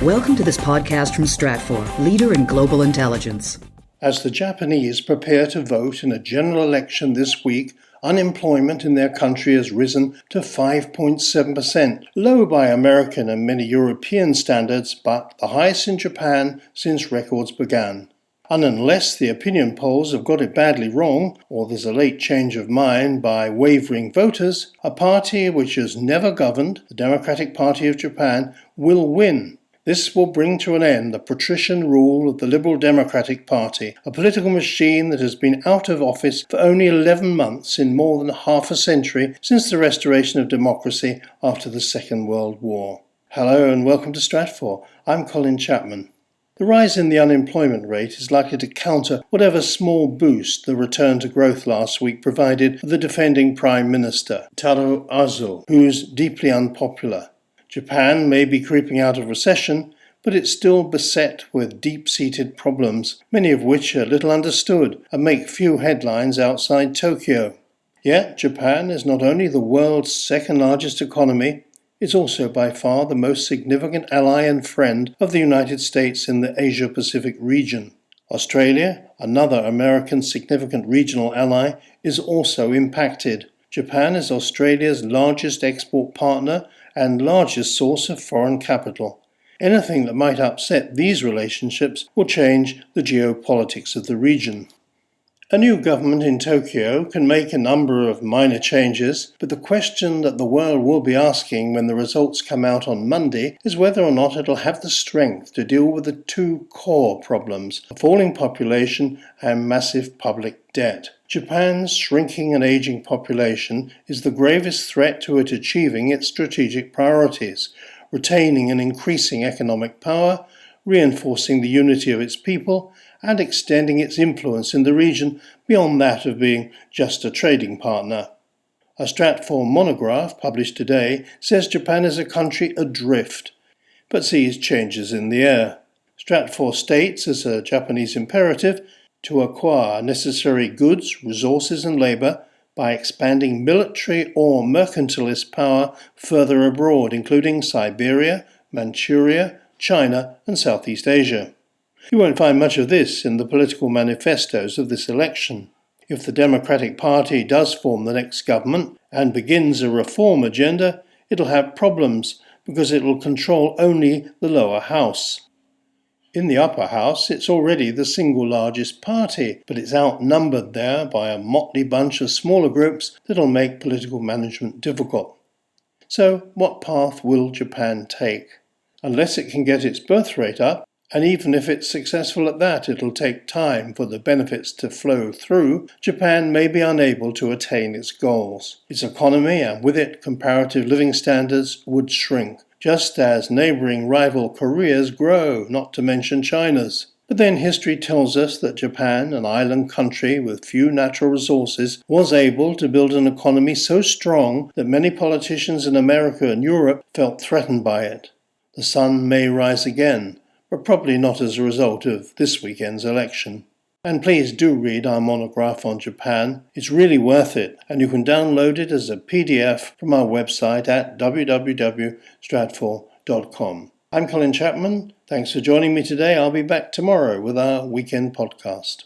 Welcome to this podcast from Stratfor, leader in global intelligence. As the Japanese prepare to vote in a general election this week, unemployment in their country has risen to 5.7%, low by American and many European standards, but the highest in Japan since records began. And unless the opinion polls have got it badly wrong, or there's a late change of mind by wavering voters, a party which has never governed, the Democratic Party of Japan, will win. This will bring to an end the patrician rule of the Liberal Democratic Party, a political machine that has been out of office for only 11 months in more than half a century since the restoration of democracy after the Second World War. Hello and welcome to Stratfor. I'm Colin Chapman. The rise in the unemployment rate is likely to counter whatever small boost the return to growth last week provided for the defending Prime Minister, Taro Aso, who's deeply unpopular. Japan may be creeping out of recession, but it's still beset with deep-seated problems, many of which are little understood and make few headlines outside Tokyo. Yet Japan is not only the world's second largest economy, it's also by far the most significant ally and friend of the United States in the Asia-Pacific region. Australia, another American significant regional ally, is also impacted. Japan is Australia's largest export partner and largest source of foreign capital. Anything that might upset these relationships will change the geopolitics of the region. A new government in Tokyo can make a number of minor changes, but the question that the world will be asking when the results come out on Monday is whether or not it'll have the strength to deal with the two core problems, a falling population and massive public debt. Japan's shrinking and aging population is the gravest threat to it achieving its strategic priorities, retaining and increasing economic power, reinforcing the unity of its people, and extending its influence in the region beyond that of being just a trading partner. A Stratfor monograph published today says Japan is a country adrift, but sees changes in the air. Stratfor states as a Japanese imperative to acquire necessary goods, resources and labour by expanding military or mercantilist power further abroad, including Siberia, Manchuria, China and Southeast Asia. You won't find much of this in the political manifestos of this election. If the Democratic Party does form the next government and begins a reform agenda, it'll have problems because it will control only the lower house. In the upper house, it's already the single largest party, but it's outnumbered there by a motley bunch of smaller groups that'll make political management difficult. So, what path will Japan take? Unless it can get its birth rate up, and even if it's successful at that, it'll take time for the benefits to flow through, Japan may be unable to attain its goals. Its economy, and with it comparative living standards, would shrink, just as neighbouring rival Korea's grow, not to mention China's. But then history tells us that Japan, an island country with few natural resources, was able to build an economy so strong that many politicians in America and Europe felt threatened by it. The sun may rise again, but probably not as a result of this weekend's election. And please do read our monograph on Japan. It's really worth it, and you can download it as a PDF from our website at www.stratfor.com. I'm Colin Chapman. Thanks for joining me today. I'll be back tomorrow with our weekend podcast.